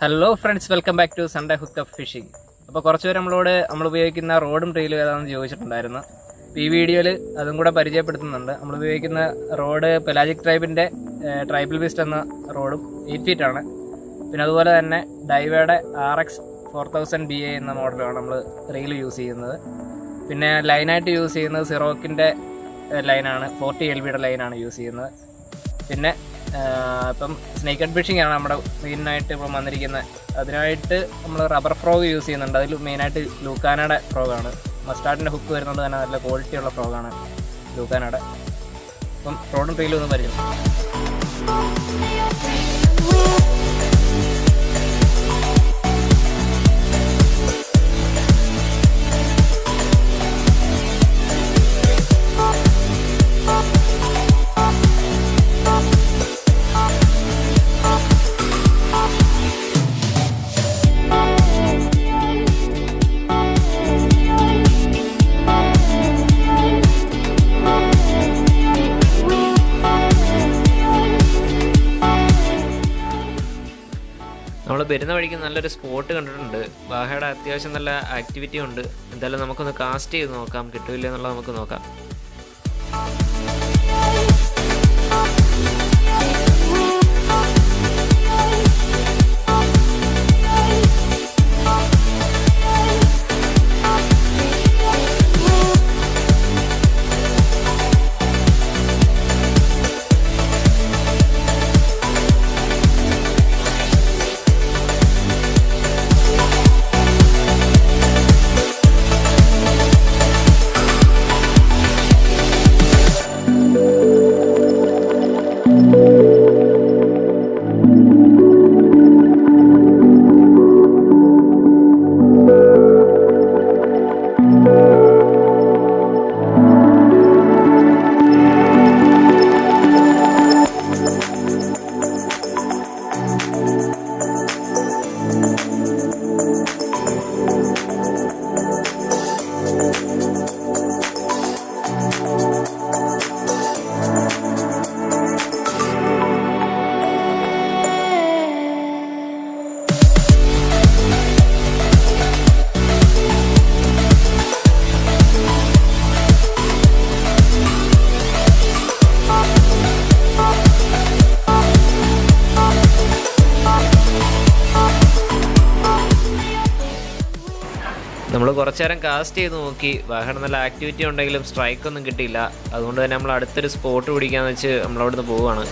Hello friends, welcome back to Sunday hook of fishing. അപ്പോൾ കുറച്ച് പേര് നമ്മൾ ഉപയോഗിക്കുന്ന റോഡും റീലും ഏതാണെന്ന് ചോദിച്ചിട്ടുണ്ടായിരുന്നു. അപ്പോൾ ഈ വീഡിയോയിൽ അതും കൂടെ പരിചയപ്പെടുത്തുന്നുണ്ട്. നമ്മൾ ഉപയോഗിക്കുന്ന റോഡ് പെലാജിക് ട്രൈബൽ ബീസ്റ്റ് എന്ന റോഡും 8 ഫീറ്റാണ്. പിന്നെ അതുപോലെ തന്നെ ഡൈവയുടെ RX 4000 BA എന്ന മോഡലാണ് നമ്മൾ റീൽ യൂസ് ചെയ്യുന്നത്. പിന്നെ ലൈനായിട്ട് യൂസ് ചെയ്യുന്നത് സിറോക്കിൻ്റെ ലൈനാണ്, 40 LBയുടെ ലൈനാണ് യൂസ് ചെയ്യുന്നത്. പിന്നെ ഇപ്പം സ്നേക്ക്ഹെഡ് ഫിഷിംഗ് ആണ് നമ്മുടെ മെയിനായിട്ട് ഇപ്പം വന്നിരിക്കുന്നത്. അതിനായിട്ട് നമ്മൾ റബ്ബർ ഫ്രോഗ് യൂസ് ചെയ്യുന്നുണ്ട്. അതിൽ മെയിനായിട്ട് ലൂക്കാനയുടെ ഫ്രോഗാണ്. മസ്റ്റാർഡിൻ്റെ ഹുക്ക് വരുന്നത് തന്നെ നല്ല ക്വാളിറ്റിയുള്ള ഫ്രോഗാണ് ലൂക്കാനയുടെ. അപ്പം റോഡും റീലും ഒന്നും പരിചയം. നമ്മൾ വരുന്ന വഴിക്ക് നല്ലൊരു സ്പോട്ട് കണ്ടിട്ടുണ്ട്. ബാഹയുടെ അത്യാവശ്യം നല്ല ആക്ടിവിറ്റി ഉണ്ട്. എന്തായാലും നമുക്കൊന്ന് കാസ്റ്റ് ചെയ്ത് നോക്കാം, കിട്ടില്ല എന്നുള്ളത് നമുക്ക് നോക്കാം. നമ്മൾ കുറച്ചു നേരം കാസ്റ്റ് ചെയ്ത് നോക്കി. വാഹനം നല്ല ആക്ടിവിറ്റി ഉണ്ടെങ്കിലും സ്ട്രൈക്കൊന്നും കിട്ടിയില്ല. അതുകൊണ്ട് തന്നെ നമ്മൾ അടുത്തൊരു സ്പോട്ട് പിടിക്കാന്ന് വെച്ച് നമ്മളവിടുന്ന് പോവുകയാണ്.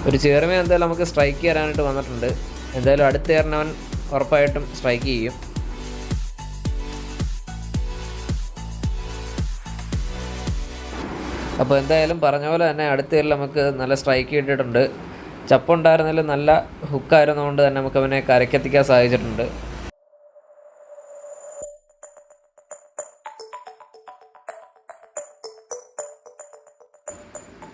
ഒരു ചേർമ എന്തായാലും നമുക്ക് സ്ട്രൈക്ക് ചെയ്യാനായിട്ട് വന്നിട്ടുണ്ട്. എന്തായാലും അടുത്ത് കയറുന്നവൻ ഉറപ്പായിട്ടും സ്ട്രൈക്ക് ചെയ്യും. അപ്പോൾ എന്തായാലും പറഞ്ഞ പോലെ തന്നെ അടുത്ത കയറിൽ നമുക്ക് നല്ല സ്ട്രൈക്ക് കിട്ടിയിട്ടുണ്ട്. ചപ്പുണ്ടായിരുന്നാലും നല്ല ഹുക്കായിരുന്നതുകൊണ്ട് തന്നെ നമുക്ക് അവനെ കരക്കെത്തിക്കാൻ സാധിച്ചിട്ടുണ്ട്.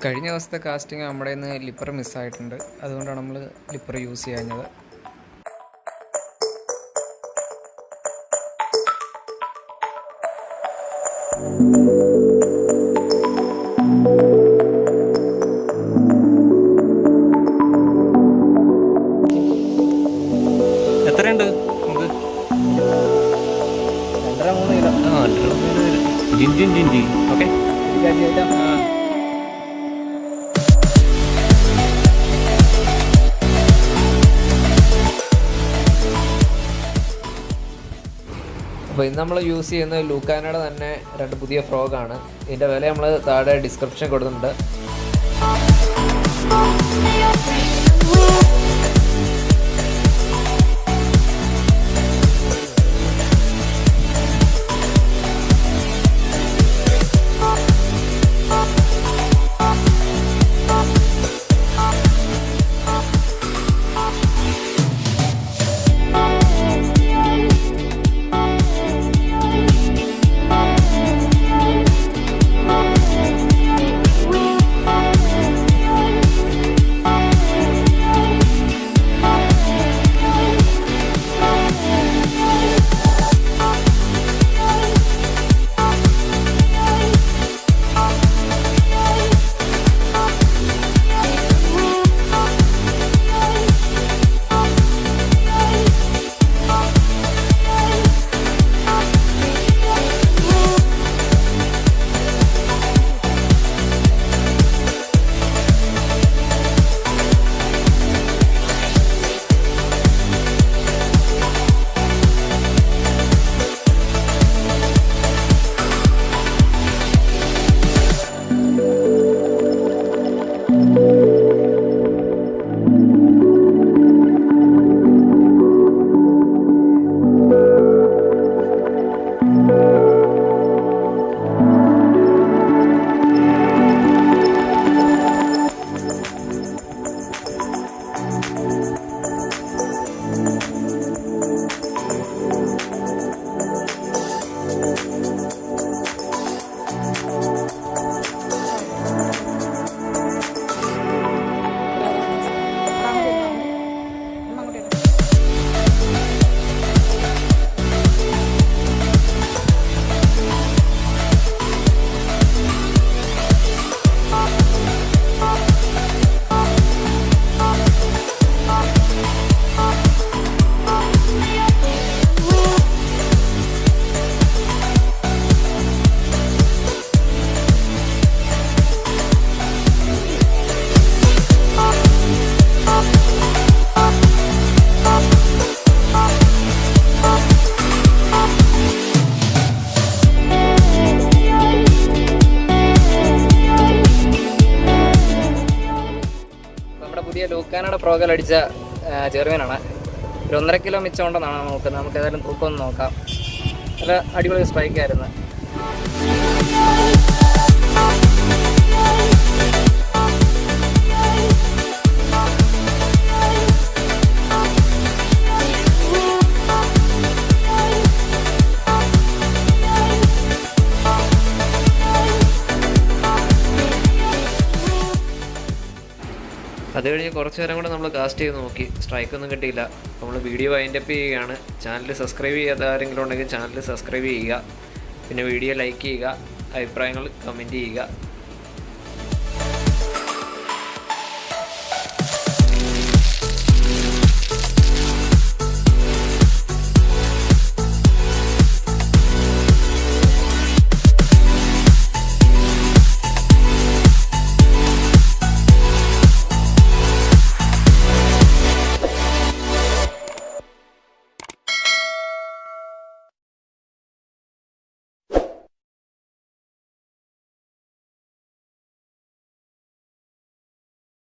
കഴിഞ്ഞ ദിവസത്തെ കാസ്റ്റിംഗ് നമ്മുടെ നിന്ന് ലിപ്പർ മിസ്സായിട്ടുണ്ട്. അതുകൊണ്ടാണ് നമ്മൾ ലിപ്പർ യൂസ് ചെയ്യുന്നത്. എത്രയുണ്ട് നമുക്ക്? 2.5-3 കിലോ. ജിൻ ജിൻ ജിൻ ജി. ഓക്കെ. അപ്പോൾ ഇന്ന് നമ്മൾ യൂസ് ചെയ്യുന്നത് ലൂക്കാനയുടെ തന്നെ 2 പുതിയ ഫ്രോഗാണ്. ഇതിൻ്റെ വില നമ്മൾ താഴെ ഡിസ്ക്രിപ്ഷൻ കൊടുത്തിട്ടുണ്ട്. പുതിയ ലൂക്കാനയുടെ ഫ്രോഗൽ അടിച്ച ചെറുമീനാണ്. ഒരു 1.5 കിലോ മിച്ചം ഉണ്ടെന്നാണ് നോക്കുന്നത്. നമുക്ക് ഏതായാലും തൂക്കം നോക്കാം. നല്ല അടിപൊളി സ്ട്രൈക്കായിരുന്നു. അത് കഴിഞ്ഞ് കുറച്ച് നേരം കൂടെ നമ്മൾ കാസ്റ്റ് ചെയ്ത് നോക്കി. സ്ട്രൈക്കൊന്നും കിട്ടിയില്ല. നമ്മൾ വീഡിയോ വൈൻഡപ്പ് ചെയ്യുകയാണ്. ചാനൽ സബ്സ്ക്രൈബ് ചെയ്യാത്ത ആരെങ്കിലും ഉണ്ടെങ്കിൽ ചാനൽ സബ്സ്ക്രൈബ് ചെയ്യുക. പിന്നെ വീഡിയോ ലൈക്ക് ചെയ്യുക. അഭിപ്രായങ്ങൾ കമൻറ്റ് ചെയ്യുക.